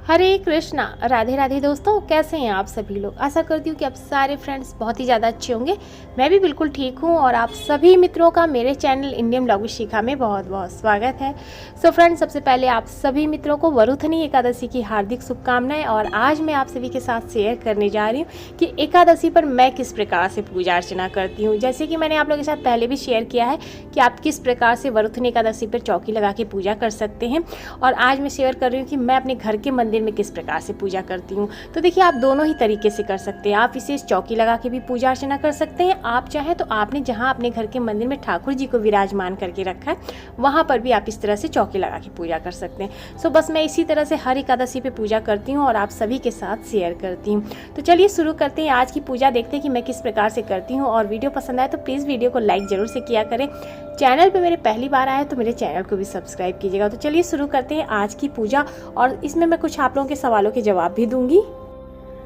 हरे कृष्णा। राधे राधे दोस्तों, कैसे हैं आप सभी लोग। आशा करती हूँ कि आप सारे फ्रेंड्स बहुत ही ज़्यादा अच्छे होंगे। मैं भी बिल्कुल ठीक हूँ और आप सभी मित्रों का मेरे चैनल इंडियन ब्लॉग विद शिखा में बहुत बहुत स्वागत है। सो फ्रेंड्स, सबसे पहले आप सभी मित्रों को वरुथनी एकादशी की हार्दिक शुभकामनाएं। और आज मैं आप सभी के साथ शेयर करने जा रही हूँ कि एकादशी पर मैं किस प्रकार से पूजा अर्चना करती हूँ। जैसे कि मैंने आप लोगों के साथ पहले भी शेयर किया है कि आप किस प्रकार से वरुथनी एकादशी पर चौकी लगा के पूजा कर सकते हैं। और आज मैं शेयर कर रही हूँ कि मैं अपने घर के मंदिर में किस प्रकार से पूजा करती हूँ। तो देखिए, आप दोनों ही तरीके से कर सकते हैं। आप विशेष चौकी लगा के भी पूजा अर्चना कर सकते हैं। आप चाहें तो आपने जहाँ अपने घर के मंदिर में ठाकुर जी को विराजमान करके रखा है, वहाँ पर भी आप इस तरह से चौकी लगा के पूजा कर सकते हैं। सो बस मैं इसी तरह से हर एकादशी पे पूजा करती हूँ और आप सभी के साथ शेयर करती हूँ। तो चलिए शुरू करते हैं आज की पूजा। देखते हैं कि मैं किस प्रकार से करती हूँ। और वीडियो पसंद आए तो प्लीज़ वीडियो को लाइक ज़रूर से किया करें। चैनल पे मेरे पहली बार आए तो मेरे चैनल को भी सब्सक्राइब कीजिएगा। तो चलिए शुरू करते हैं आज की पूजा। और इसमें मैं कुछ आप लोगों के सवालों के जवाब भी दूंगी।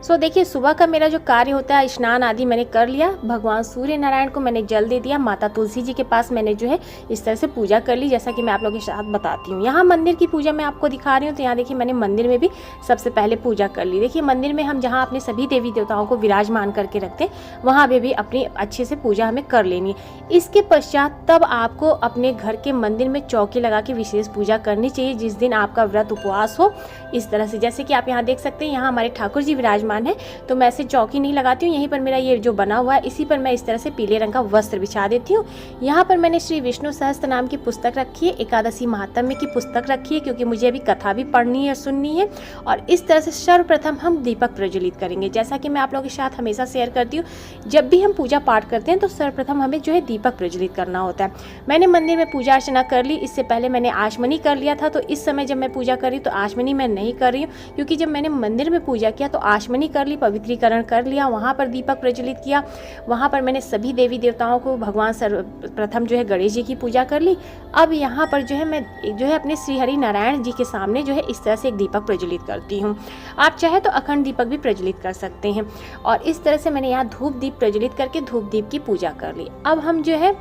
सो देखिए, सुबह का मेरा जो कार्य होता है, स्नान आदि मैंने कर लिया। भगवान सूर्य नारायण को मैंने जल दे दिया। माता तुलसी जी के पास मैंने जो है इस तरह से पूजा कर ली, जैसा कि मैं आप लोगों के साथ बताती हूँ। यहाँ मंदिर की पूजा मैं आपको दिखा रही हूँ। तो यहाँ देखिए, मैंने मंदिर में भी सबसे पहले पूजा कर ली। देखिए, मंदिर में हम जहाँ अपने सभी देवी देवताओं को विराजमान करके रखते हैं, वहाँ भी अपनी अच्छे से पूजा हमें कर लेनी है। इसके पश्चात तब आपको अपने घर के मंदिर में चौकी लगा के विशेष पूजा करनी चाहिए, जिस दिन आपका व्रत उपवास हो। इस तरह से, जैसे कि आप यहाँ देख सकते हैं, यहाँ हमारे ठाकुर जी विराजमान है। तो मैं ऐसे चौकी नहीं लगाती हूँ। यहीं पर मेरा ये जो बना हुआ है, इसी पर मैं इस तरह से पीले रंग का वस्त्र बिछा देती हूँ। यहाँ पर मैंने श्री विष्णु सहस्त्र नाम की पुस्तक रखी है, एकादशी महात्म्य की पुस्तक रखी है, क्योंकि मुझे अभी कथा भी पढ़नी है और सुननी है। और इस तरह से सर्वप्रथम हम दीपक प्रज्वलित करेंगे। जैसा कि मैं आप लोगों के साथ हमेशा शेयर करती हूँ, जब भी हम पूजा पाठ करते हैं तो सर्वप्रथम हमें जो है दीपक प्रज्वलित करना होता है। मैंने मंदिर में पूजा अर्चना कर ली। इससे पहले मैंने आचमनी कर लिया था। तो इस समय जब मैं पूजा कर रही तो आचमनी मैं नहीं कर रही हूँ, क्योंकि जब मैंने मंदिर में पूजा किया तो आचमनी कर ली, पवित्रीकरण कर लिया, वहाँ पर दीपक प्रज्वलित किया। वहाँ पर मैंने सभी देवी देवताओं को, भगवान सर्वप्रथम जो है गणेश जी की पूजा कर ली। अब यहाँ पर जो है मैं जो है अपने श्री हरि नारायण जी के सामने जो है इस तरह से एक दीपक प्रज्वलित करती हूँ। आप चाहे तो अखंड दीपक भी प्रज्वलित कर सकते हैं। और इस तरह से मैंने यहाँ धूप दीप प्रज्वलित करके धूप दीप की पूजा कर ली। अब हम जो है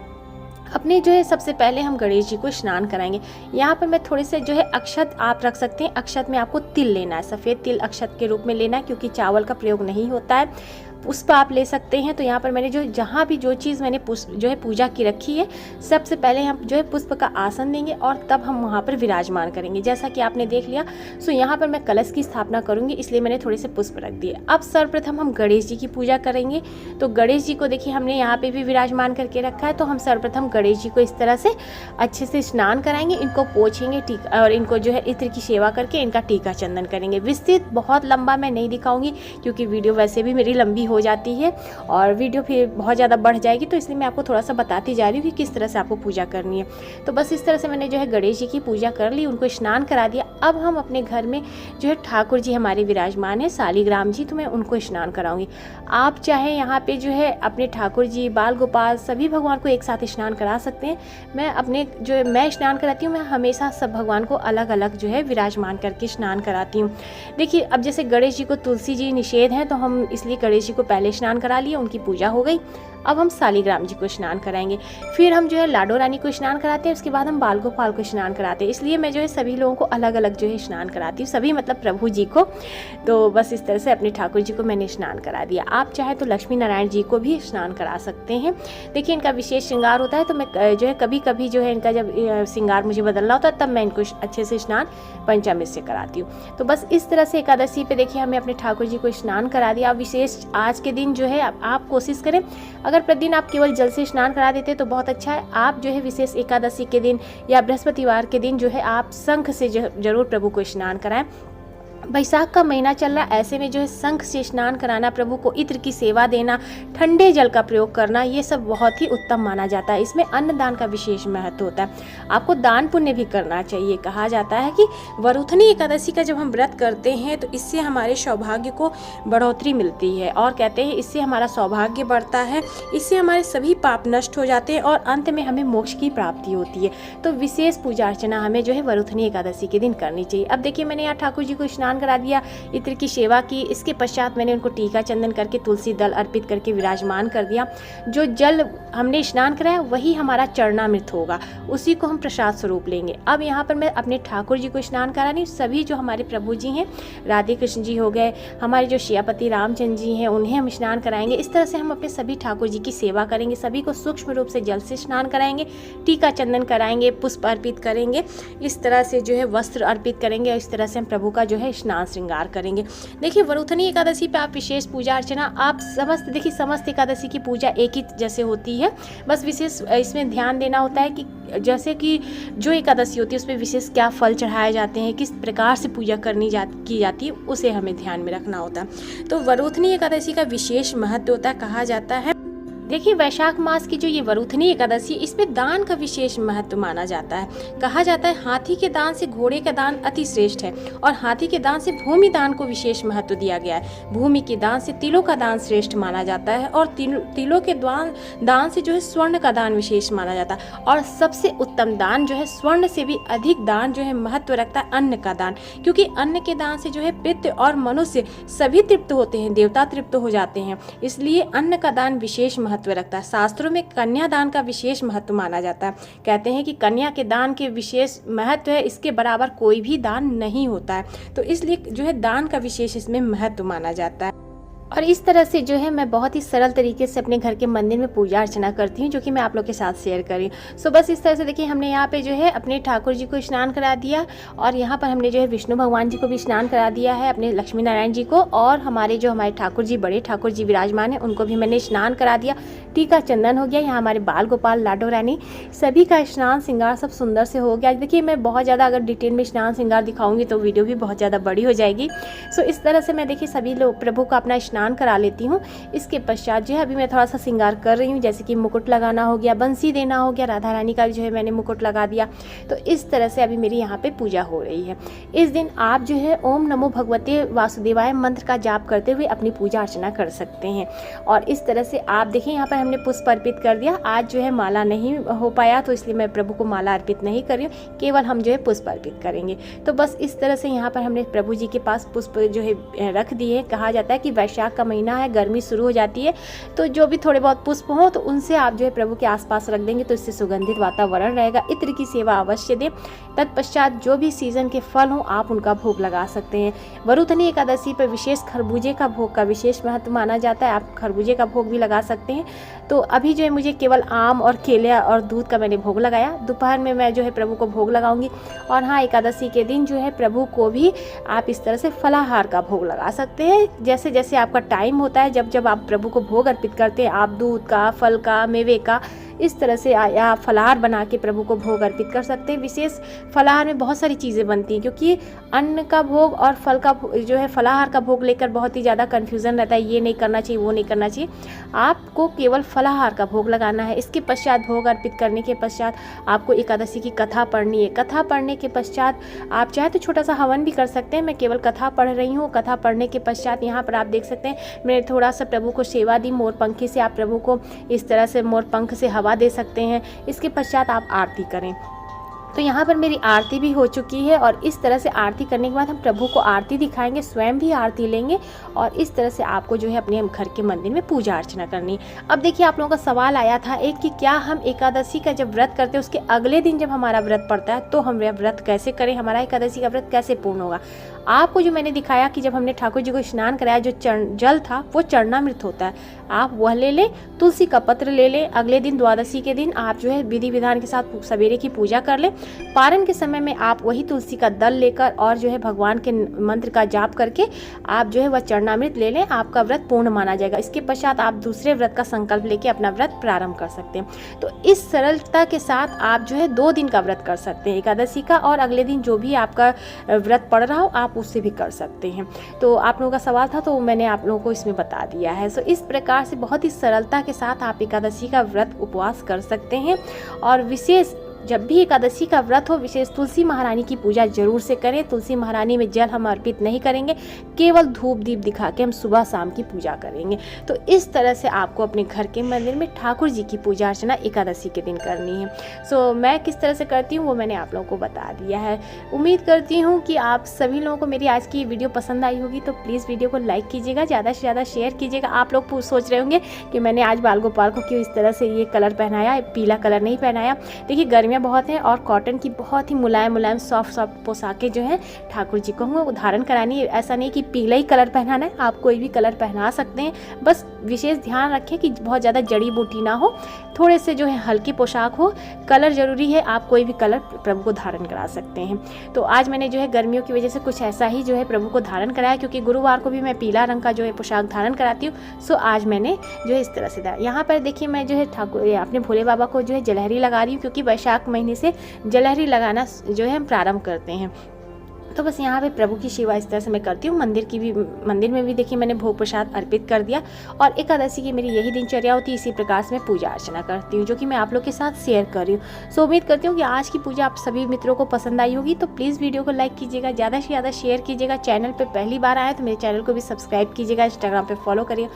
अपने जो है सबसे पहले हम गणेश जी को स्नान कराएंगे। यहाँ पर मैं थोड़े से जो है अक्षत आप रख सकते हैं। अक्षत में आपको तिल लेना है, सफ़ेद तिल अक्षत के रूप में लेना है, क्योंकि चावल का प्रयोग नहीं होता है। पुष्प आप ले सकते हैं। तो यहाँ पर मैंने जो जहाँ भी जो चीज़ मैंने जो है पूजा की रखी है, सबसे पहले हम जो है पुष्प का आसन देंगे और तब हम वहाँ पर विराजमान करेंगे, जैसा कि आपने देख लिया। सो यहाँ पर मैं कलश की स्थापना करूँगी, इसलिए मैंने थोड़े से पुष्प रख दिए। अब सर्वप्रथम हम गणेश जी की पूजा करेंगे। तो गणेश जी को देखिए हमने यहाँ पे भी विराजमान करके रखा है। तो हम सर्वप्रथम गणेश जी को इस तरह से अच्छे से स्नान कराएंगे, इनको पोछेंगे टीका, और इनको जो है इत्र की सेवा करके इनका टीका चंदन करेंगे। विस्तृत बहुत लंबा मैं नहीं दिखाऊंगी, क्योंकि वीडियो वैसे भी मेरी लंबी हो जाती है और वीडियो फिर बहुत ज़्यादा बढ़ जाएगी। तो इसलिए मैं आपको थोड़ा सा बताती जा रही हूँ कि किस तरह से आपको पूजा करनी है। तो बस इस तरह से मैंने जो है गणेश जी की पूजा कर ली, उनको स्नान करा दिया। अब हम अपने घर में जो है ठाकुर जी हमारे विराजमान है, शालिग्राम जी, तो मैं उनको स्नान कराऊंगी। आप चाहे यहाँ पे जो है अपने ठाकुर जी, बाल गोपाल, सभी भगवान को एक साथ स्नान करा सकते हैं। मैं अपने जो है मैं स्नान कराती हूँ, मैं हमेशा सब भगवान को अलग अलग जो है विराजमान करके स्नान कराती हूँ। देखिए, अब जैसे गणेश जी को तुलसी जी निषेध हैं, तो हम इसलिए गणेश जी को पहले स्नान करा लिए, उनकी पूजा हो गई। अब हम शालिग्राम जी को स्नान कराएंगे। फिर हम जो है लाडो रानी को स्नान कराते हैं। उसके बाद हम बाल गोपाल को स्नान कराते हैं। इसलिए मैं जो है सभी लोगों को अलग अलग जो है स्नान कराती हूँ, सभी मतलब प्रभु जी को। तो बस इस तरह से अपने ठाकुर जी को मैंने स्नान करा दिया। आप चाहे तो लक्ष्मी नारायण जी को भी स्नान करा सकते हैं। देखिए, इनका विशेष श्रृंगार होता है। तो मैं जो है कभी कभी जो है इनका जब श्रृंगार मुझे बदलना होता है, तब मैं इनको अच्छे से स्नान पंचामृत से कराती हूँ। तो बस इस तरह से एकादशी पे देखिए हमें अपने ठाकुर जी को स्नान करा दिया। विशेष आज के दिन जो है आप कोशिश करें, अगर प्रतिदिन आप केवल जल से स्नान करा देते तो बहुत अच्छा है। आप जो है विशेष एकादशी के दिन या बृहस्पतिवार के दिन जो है आप शंख से जरूर प्रभु को स्नान कराएं। बैसाख का महीना चल रहा है, ऐसे में जो है शंख से स्नान कराना, प्रभु को इत्र की सेवा देना, ठंडे जल का प्रयोग करना, ये सब बहुत ही उत्तम माना जाता है। इसमें अन्नदान का विशेष महत्व होता है। आपको दान पुण्य भी करना चाहिए। कहा जाता है कि वरुथनी एकादशी का जब हम व्रत करते हैं तो इससे हमारे सौभाग्य को बढ़ोतरी मिलती है, और कहते हैं इससे हमारा सौभाग्य बढ़ता है, इससे हमारे सभी पाप नष्ट हो जाते हैं और अंत में हमें मोक्ष की प्राप्ति होती है। तो विशेष पूजा अर्चना हमें जो है वरुथनी एकादशी के दिन करनी चाहिए। अब देखिए, मैंने यहाँ ठाकुर जी को स्नान स्नान करा दिया, इत्र की सेवा की। इसके पश्चात मैंने उनको टीका चंदन करके तुलसी दल अर्पित करके विराजमान कर दिया। जो जल हमने स्नान कराया वही हमारा चरणामृत होगा, उसी को हम प्रसाद स्वरूप लेंगे। अब यहाँ पर मैं अपने ठाकुर जी को स्नान करा रही हूँ। सभी जो हमारे प्रभु जी हैं, राधे कृष्ण जी हो गए, हमारे जो सियापति रामचंद्र जी हैं, उन्हें हम स्नान कराएंगे। इस तरह से हम अपने सभी ठाकुर जी की सेवा करेंगे। सभी को सूक्ष्म रूप से जल से स्नान कराएंगे, टीका चंदन कराएंगे, पुष्प अर्पित करेंगे, इस तरह से जो है वस्त्र अर्पित करेंगे। और इस तरह से हम प्रभु का जो है स्नान श्रृंगार करेंगे। देखिए, वरुथनी एकादशी पे आप विशेष पूजा अर्चना आप समस्त एकादशी की पूजा एक ही जैसे होती है। बस विशेष इसमें ध्यान देना होता है कि जैसे कि जो एकादशी होती है उसमें विशेष क्या फल चढ़ाए जाते हैं, किस प्रकार से पूजा की जाती है, उसे हमें ध्यान में रखना होता है। तो वरुथनी एकादशी का विशेष महत्व होता है, कहा जाता है। देखिए, वैशाख मास की जो ये वरुथनी एकादशी, इसमें दान का विशेष महत्व माना जाता है। कहा जाता है हाथी के दान से घोड़े का दान अति श्रेष्ठ है, और हाथी के दान से भूमि दान को विशेष महत्व दिया गया है। भूमि के दान से तिलों का दान श्रेष्ठ माना जाता है, और तिलों के दान से जो है स्वर्ण का दान विशेष माना जाता है। और सबसे उत्तम दान जो है, स्वर्ण से भी अधिक दान जो है महत्व रखता है अन्न का दान, क्योंकि अन्न के दान से जो है पितृ और मनुष्य सभी तृप्त होते हैं, देवता तृप्त हो जाते हैं। इसलिए अन्न का दान विशेष महत्व रखता है। शास्त्रों में कन्या दान का विशेष महत्व माना जाता है। कहते हैं कि कन्या के दान के विशेष महत्व है, इसके बराबर कोई भी दान नहीं होता है। तो इसलिए जो है दान का विशेष इसमें महत्व माना जाता है। और इस तरह से जो है मैं बहुत ही सरल तरीके से अपने घर के मंदिर में पूजा अर्चना करती हूँ, जो कि मैं आप लोग के साथ शेयर करी। सो बस इस तरह से देखिए, हमने यहाँ पे जो है अपने ठाकुर जी को स्नान करा दिया, और यहाँ पर हमने जो है विष्णु भगवान जी को भी स्नान करा दिया है, अपने लक्ष्मी नारायण जी को, और हमारे ठाकुर जी, बड़े ठाकुर जी विराजमान हैं, उनको भी मैंने स्नान करा दिया। टीका चंदन हो गया। यहाँ हमारे बाल गोपाल, लाडो रानी, सभी का स्नान श्रृंगार सब सुंदर से हो गया। देखिए, मैं बहुत ज़्यादा अगर डिटेल में स्नान श्रृंगार दिखाऊंगी तो वीडियो भी बहुत ज़्यादा बड़ी हो जाएगी। सो इस तरह से मैं देखिए सभी लोग प्रभु का अपना स्नान करा लेती हूँ। इसके पश्चात जो है अभी मैं थोड़ा सा श्रृंगार कर रही हूँ, जैसे कि मुकुट लगाना हो गया, बंसी देना हो गया, राधा रानी का जो है मैंने मुकुट लगा दिया। तो इस तरह से अभी मेरी यहाँ पे पूजा हो रही है। इस दिन आप जो है ओम नमो भगवते वासुदेवाय मंत्र का जाप करते हुए अपनी पूजा अर्चना कर सकते हैं। और इस तरह से आप देखिए, यहाँ पर हमने पुष्प अर्पित कर दिया। आज जो है माला नहीं हो पाया, तो इसलिए मैं प्रभु को माला अर्पित नहीं कर रही हूँ, केवल हम जो है पुष्प अर्पित करेंगे। तो बस इस तरह से यहाँ पर हमने प्रभु जी के पास पुष्प जो है रख दिए। कहा जाता है कि वैशाख का महीना है, गर्मी शुरू हो जाती है, तो जो भी थोड़े बहुत पुष्प हो तो उनसे आप जो है प्रभु के आसपास रख देंगे, तो इससे सुगंधित वातावरण रहेगा। इत्र की सेवा अवश्य दें। तत्पश्चात जो भी सीजन के फल हो आप उनका भोग लगा सकते हैं। वरुथनी एकादशी पर विशेष खरबूजे का भोग का विशेष महत्व माना जाता है, आप खरबूजे का भोग भी लगा सकते हैं। तो अभी जो है मुझे केवल आम और केले और दूध का मैंने भोग लगाया। दोपहर में मैं जो है प्रभु को भोग लगाऊंगी। और हाँ, एकादशी के दिन जो है प्रभु को भी आप इस तरह से फलाहार का भोग लगा सकते हैं। जैसे जैसे आपका टाइम होता है, जब जब आप प्रभु को भोग अर्पित करते हैं, आप दूध का, फल का, मेवे का, इस तरह से या फलाहार बना के प्रभु को भोग अर्पित कर सकते हैं। विशेष फलाहार में बहुत सारी चीज़ें बनती हैं, क्योंकि अन्न का भोग और फल का जो है फलाहार का भोग लेकर बहुत ही ज़्यादा कन्फ्यूज़न रहता है, ये नहीं करना चाहिए, वो नहीं करना चाहिए। आपको केवल फलाहार का भोग लगाना है। इसके पश्चात भोग अर्पित करने के पश्चात आपको एकादशी की कथा पढ़नी है। कथा पढ़ने के पश्चात आप चाहे तो छोटा सा हवन भी कर सकते हैं। मैं केवल कथा पढ़ रही हूँ। कथा पढ़ने के पश्चात यहाँ पर आप देख सकते हैं मैंने थोड़ा सा प्रभु को सेवा दी। मोर पंखी से आप प्रभु को इस तरह से मोर पंख से हवा दे सकते हैं। इसके पश्चात आप आरती करें। तो यहाँ पर मेरी आरती भी हो चुकी है, और इस तरह से आरती करने के बाद हम प्रभु को आरती दिखाएंगे, स्वयं भी आरती लेंगे, और इस तरह से आपको जो है अपने घर के मंदिर में पूजा अर्चना करनी। अब देखिए, आप लोगों का सवाल आया था एक कि क्या हम एकादशी का जब व्रत करते हैं उसके अगले दिन जब हमारा व्रत पड़ता है तो हम व्रत कैसे करें, हमारा एकादशी का व्रत कैसे पूर्ण होगा। आपको जो मैंने दिखाया कि जब हमने ठाकुर जी को स्नान कराया, जो जल था वो चरणामृत होता है, आप वह ले लें, तुलसी का पत्र ले लें। अगले दिन द्वादशी के दिन आप जो है विधि विधान के साथ सवेरे की पूजा कर लें। पारण के समय में आप वही तुलसी का दल लेकर और जो है भगवान के मंत्र का जाप करके आप जो है वह चरणामृत ले लें, आपका व्रत पूर्ण माना जाएगा। इसके पश्चात आप दूसरे व्रत का संकल्प लेके अपना व्रत प्रारंभ कर सकते हैं। तो इस सरलता के साथ आप जो है 2 दिन का व्रत कर सकते हैं, एकादशी का, और अगले दिन जो भी आपका व्रत पड़ रहा हो आप उससे भी कर सकते हैं। तो आप लोगों का सवाल था तो मैंने आप लोगों को इसमें बता दिया है। सो इस प्रकार से बहुत ही सरलता के साथ आप एकादशी का व्रत उपवास कर सकते हैं। और विशेष जब भी एकादशी का व्रत हो विशेष तुलसी महारानी की पूजा जरूर से करें। तुलसी महारानी में जल हम अर्पित नहीं करेंगे, केवल धूप दीप दिखा के हम सुबह शाम की पूजा करेंगे। तो इस तरह से आपको अपने घर के मंदिर में ठाकुर जी की पूजा अर्चना एकादशी के दिन करनी है। सो मैं किस तरह से करती हूँ वो मैंने आप लोगों को बता दिया है। उम्मीद करती हूँ कि आप सभी लोगों को मेरी आज की वीडियो पसंद आई होगी। तो प्लीज़ वीडियो को लाइक कीजिएगा, ज़्यादा से ज़्यादा शेयर कीजिएगा। आप लोग सोच रहे होंगे कि मैंने आज बाल गोपाल को क्यों इस तरह से ये कलर पहनाया, पीला कलर नहीं पहनाया। देखिए गर्मियाँ बहुत हैं और कॉटन की बहुत ही मुलायम सॉफ्ट पोशाकें जो हैं ठाकुर जी को हमें धारण करानी है। ऐसा नहीं कि पीला ही कलर पहनाना है, आप कोई भी कलर पहना सकते हैं। बस विशेष ध्यान रखें कि बहुत ज़्यादा जड़ी बूटी ना हो, थोड़े से जो है हल्की पोशाक हो। कलर ज़रूरी है, आप कोई भी कलर प्रभु को धारण करा सकते हैं। तो आज मैंने जो है गर्मियों की वजह से कुछ ऐसा ही जो है प्रभु को धारण कराया, क्योंकि गुरुवार को भी मैं पीला रंग का जो है पोशाक धारण कराती हूँ। सो आज मैंने जो है इस तरह से यहाँ पर देखिए मैं जो है ठाकुर अपने भोले बाबा को जो है जलहरी लगा रही हूँ, क्योंकि वैशाख महीने से जलहरी लगाना जो है हम प्रारंभ करते हैं। तो बस यहाँ पे प्रभु की सेवा इस तरह से मैं करती हूँ। मंदिर में भी देखिए मैंने भोग प्रसाद अर्पित कर दिया। और एकादशी की मेरी यही दिनचर्या होती है, इसी प्रकार से मैं पूजा अर्चना करती हूँ, जो कि मैं आप लोग के साथ शेयर कर रही हूँ। सो उम्मीद करती हूँ कि आज की पूजा आप सभी मित्रों को पसंद आई होगी। तो प्लीज़ वीडियो को लाइक कीजिएगा, ज़्यादा से ज़्यादा शेयर कीजिएगा। चैनल पर पहली बार आए तो मेरे चैनल को भी सब्सक्राइब कीजिएगा, इंस्टाग्राम पर फॉलो करिए।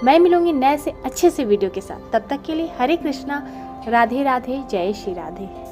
मैं मिलूंगी नए से अच्छे से वीडियो के साथ। तब तक के लिए हरे कृष्णा, राधे राधे, जय श्री राधे।